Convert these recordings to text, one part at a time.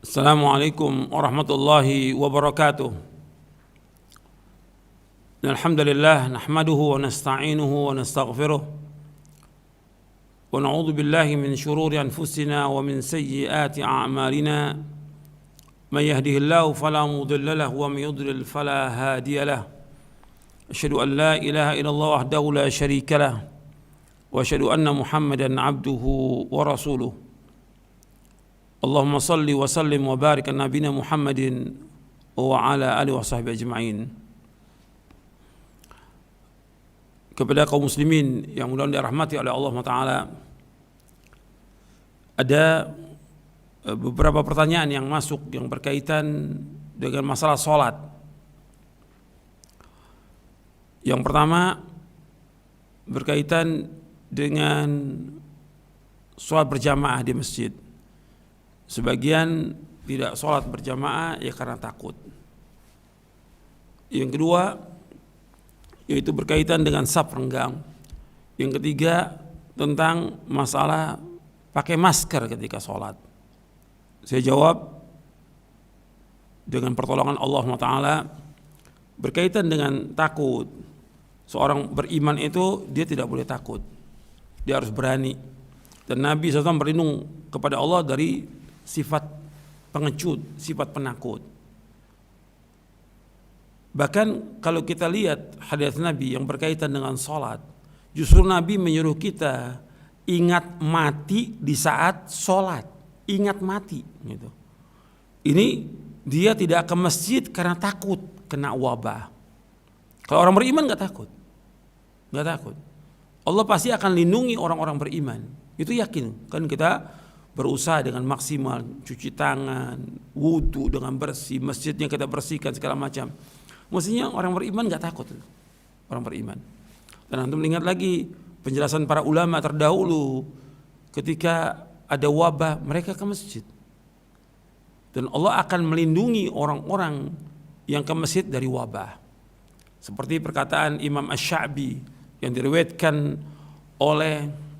Assalamualaikum warahmatullahi wabarakatuh. Alhamdulillah nahmaduhu wa nasta'inuhu wa nastaghfiruh wa na'udzu billahi min shururi anfusina wa min sayyiati a'malina. Man yahdihillahu fala mudilla lahu wa man yudlil fala hadiya lahu. Asyhadu an la ilaha illallah wahdahu la syarika lahu wa asyhadu anna Muhammadan 'abduhu wa rasuluh. Allahumma salli wa sallim wa barik ala nabiyina Muhammadin wa ala alihi wa sahbihi ajma'in. Kepada kaum muslimin yang mudah-mudahan dirahmati oleh Allah Ta'ala, ada beberapa pertanyaan yang masuk yang berkaitan dengan masalah sholat. Yang pertama berkaitan dengan sholat berjamaah di masjid. Sebagian tidak sholat berjamaah ya karena takut. Yang kedua yaitu berkaitan dengan saf renggang. Yang ketiga tentang masalah pakai masker ketika sholat. Saya jawab dengan pertolongan Allah Ta'ala berkaitan dengan takut. Seorang beriman itu dia tidak boleh takut, dia harus berani. Dan Nabi SAW berlindung kepada Allah dari sifat pengecut, sifat penakut. Bahkan kalau kita lihat hadis Nabi yang berkaitan dengan sholat, justru Nabi menyuruh kita ingat mati di saat sholat, ingat mati. Gitu. Ini dia tidak ke masjid karena takut kena wabah. Kalau orang beriman nggak takut, nggak takut. Allah pasti akan lindungi orang-orang beriman. Itu yakin. Kan kita berusaha dengan maksimal, cuci tangan, wudu dengan bersih, masjidnya kita bersihkan segala macam. Mestinya orang beriman nggak takut, orang beriman. Dan antum ingat lagi penjelasan para ulama terdahulu, ketika ada wabah mereka ke masjid. Dan Allah akan melindungi orang-orang yang ke masjid dari wabah. Seperti perkataan Imam Asy-Sya'bi yang diriwayatkan oleh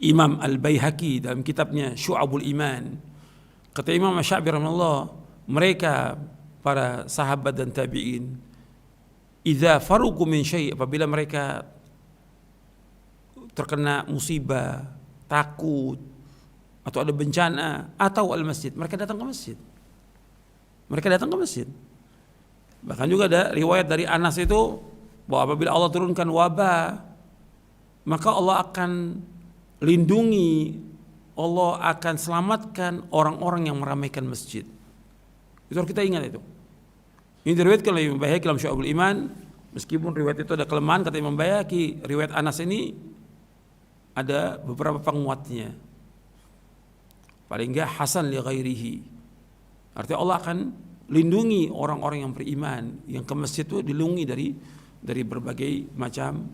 Imam Al-Baihaqi dalam kitabnya Syu'abul Iman. Kata Imam Asy-Sya'bi rahimahullah, mereka para sahabat dan tabi'in, idza faruqu min syai', apabila mereka terkena musibah, takut atau ada bencana atau al-masjid, mereka datang ke masjid. Mereka datang ke masjid. Bahkan juga ada riwayat dari Anas itu bahwa apabila Allah turunkan wabah, maka Allah akan lindungi, Allah akan selamatkan orang-orang yang meramaikan masjid. Itu harus kita ingat itu. Ini diriwayatkan oleh Imam Baihaqi dalam Syu'abul Iman. Meskipun riwayat itu ada kelemahan, kata Imam Baihaqi, riwayat Anas ini ada beberapa penguatnya. Paling enggak hasan li ghairihi. Artinya Allah akan lindungi orang-orang yang beriman, yang ke masjid itu dilindungi dari berbagai macam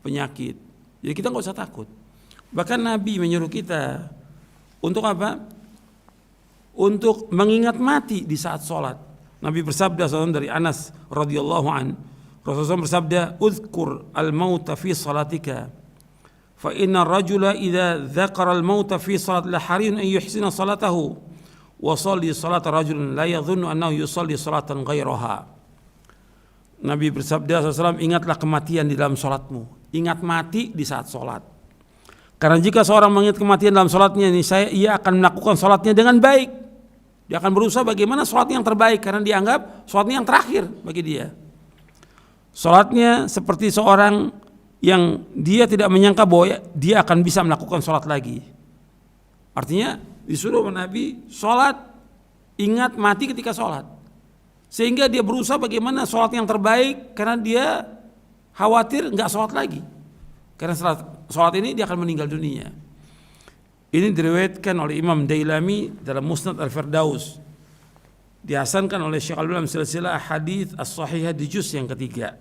penyakit. Jadi kita enggak usah takut. Bahkan Nabi menyuruh kita untuk apa? Untuk mengingat mati di saat sholat. Nabi bersabda dari Anas radhiyallahu an, Rasulullah bersabda, "Uzkur al-mauta fi salatika, fa inna ar-rajula idza dzakara al-mauta fi salat la hariyun an yuhsina salatahu, wa shalli salata rajulin la yadhunnu annahu yusalli salatan ghairaha." Nabi bersabda SAW, ingatlah kematian di dalam sholatmu. Ingat mati di saat sholat. Karena jika seorang mengingat kematian dalam sholatnya, ia akan melakukan sholatnya dengan baik. Dia akan berusaha bagaimana sholatnya yang terbaik, karena dianggap sholatnya yang terakhir bagi dia. Sholatnya seperti seorang yang dia tidak menyangka bahwa dia akan bisa melakukan sholat lagi. Artinya disuruh Nabi sholat, ingat mati ketika sholat. Sehingga dia berusaha bagaimana sholat yang terbaik, karena dia khawatir nggak sholat lagi. Karena setelah sholat ini dia akan meninggal dunia. Ini diriwayatkan oleh Imam Dailami dalam Musnad Al-Firdaus. Dihasankan oleh Syekh Al-Albani dalam silsilah hadits as-sahihah di juz yang ketiga.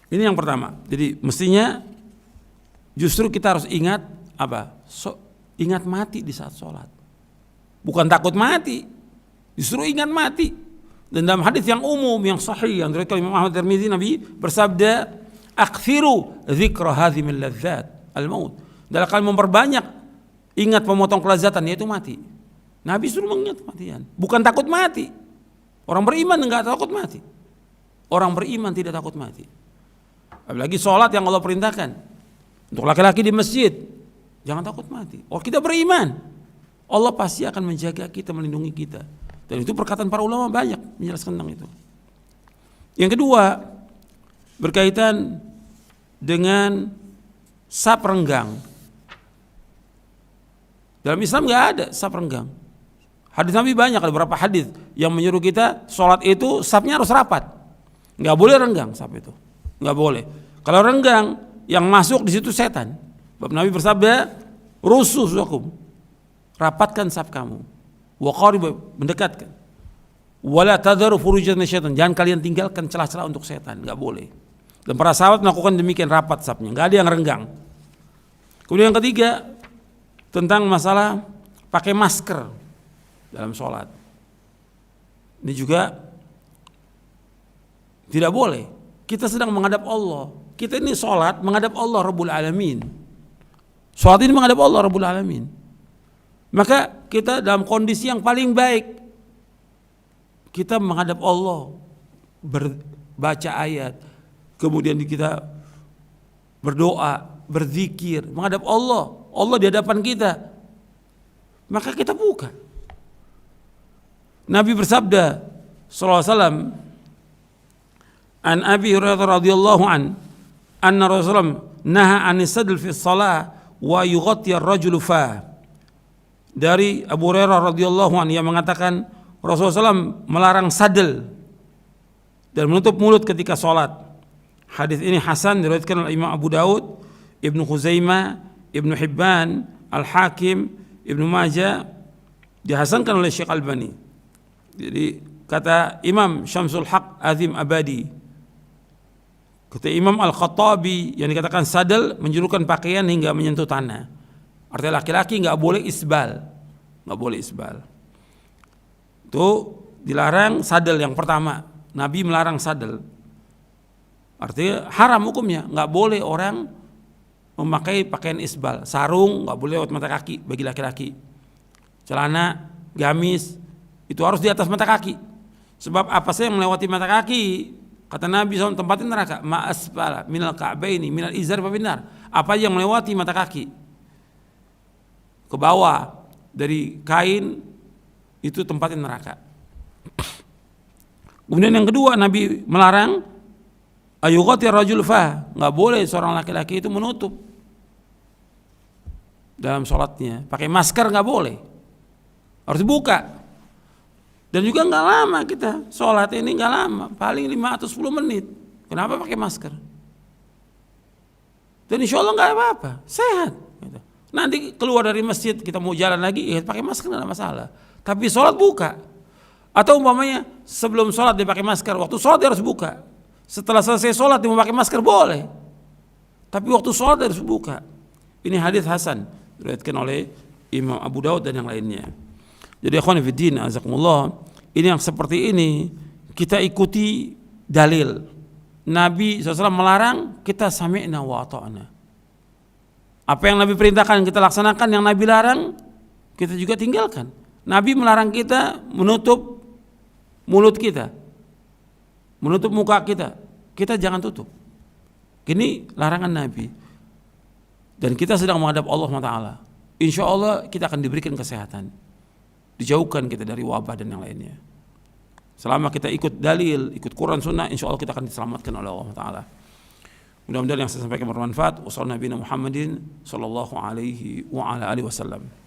Ini yang pertama. Jadi mestinya justru kita harus ingat apa? Ingat mati di saat sholat. Bukan takut mati, justru ingat mati. Dan dalam hadits yang umum yang sahih yang diriwayatkan Imam Ahmad Tirmidzi, Nabi bersabda, "Aktsiru dzikra hadhimil ladzat al-maut." Dalam kalian memperbanyak ingat pemotong kelezatan, yaitu mati. Nabi suruh mengingat kematian, bukan takut mati. Orang beriman enggak takut mati. Orang beriman tidak takut mati. Apalagi sholat yang Allah perintahkan. Untuk laki-laki di masjid, jangan takut mati. Oh, kita beriman, Allah pasti akan menjaga kita, melindungi kita. Dan itu perkataan para ulama banyak menjelaskan tentang itu. Yang kedua, berkaitan dengan saf renggang. Dalam Islam nggak ada saf renggang. Hadis Nabi banyak, ada beberapa hadis yang menyuruh kita sholat itu safnya harus rapat, nggak boleh renggang saf itu, nggak boleh. Kalau renggang, yang masuk di situ setan. Sebab Nabi bersabda, rusuh suakum, rapatkan saf kamu, wa qarib, mendekatkan, wala tadharu furujatan syaitan, jangan kalian tinggalkan celah-celah untuk setan, nggak boleh. Dan para sahabat melakukan demikian, rapat safnya, nggak ada yang renggang. Kemudian yang ketiga, tentang masalah pakai masker dalam sholat. Ini juga tidak boleh. Kita sedang menghadap Allah. Kita ini sholat menghadap Allah Rabbul Alamin. Sholat ini menghadap Allah Rabbul Alamin. Maka kita dalam kondisi yang paling baik, kita menghadap Allah, berbaca ayat, kemudian kita berdoa, berzikir, menghadap Allah. Allah di hadapan kita. Maka kita buka. Nabi bersabda sallallahu alaihi wasallam, an Abi Hurairah radhiyallahu an, anna Rasulullah naha an sadl fi shalah wa yughatti ar-rajulu fa. Dari Abu Hurairah radhiyallahu an yang mengatakan Rasulullah SAW melarang sadel dan menutup mulut ketika sholat. Hadis ini hasan, diriwayatkan oleh Imam Abu Daud, Ibnu Khuzaimah, Ibnu Hibban, Al-Hakim, Ibnu Majah, dihasankan oleh Syekh Albani. Jadi kata Imam Syamsul Haq Azim Abadi, kata Imam Al-Khattabi, yang dikatakan sadel menjulurkan pakaian hingga menyentuh tanah. Artinya laki-laki nggak boleh isbal, nggak boleh isbal. Itu dilarang sadel yang pertama. Nabi melarang sadel. Artinya haram hukumnya, nggak boleh orang memakai pakaian isbal. Sarung nggak boleh lewat mata kaki bagi laki-laki. Celana, gamis itu harus di atas mata kaki. Sebab apa saja yang melewati mata kaki, kata Nabi SAW, tempatin neraka. Ma asfala minal ka'baini minal izar fa finnar. Apa yang melewati mata kaki ke bawah dari kain itu tempatin neraka. Kemudian yang kedua, Nabi melarang ayughati rajul fa, nggak boleh seorang laki-laki itu menutup dalam sholatnya. Pakai masker nggak boleh, harus dibuka. Dan juga nggak lama kita sholat ini, nggak lama, paling 5 atau 10 menit. Kenapa pakai masker? Dan insya Allah nggak apa-apa, sehat. Nanti keluar dari masjid kita mau jalan lagi, ya pakai masker nggak ada masalah. Tapi sholat buka. Atau umpamanya sebelum sholat dia pakai masker, waktu sholat dia harus buka. Setelah selesai sholat dia mau pakai masker boleh. Tapi waktu sholat dia harus buka. Ini hadis hasan diriwayatkan oleh Imam Abu Daud dan yang lainnya. Jadi akhwani fiddin azakumullah, ini yang seperti ini kita ikuti dalil. Nabi SAW melarang, kita sami'na wa ata'na. Apa yang Nabi perintahkan kita laksanakan, yang Nabi larang kita juga tinggalkan. Nabi melarang kita menutup mulut kita, menutup muka kita, kita jangan tutup. Ini larangan Nabi. Dan kita sedang menghadap Allah SWT. Insya Allah kita akan diberikan kesehatan, dijauhkan kita dari wabah dan yang lainnya. Selama kita ikut dalil, ikut Quran Sunnah, insya Allah kita akan diselamatkan oleh Allah Ta'ala. Mudah-mudahan yang saya sampaikan bermanfaat. Wassalamualaikum warahmatullahi wabarakatuh.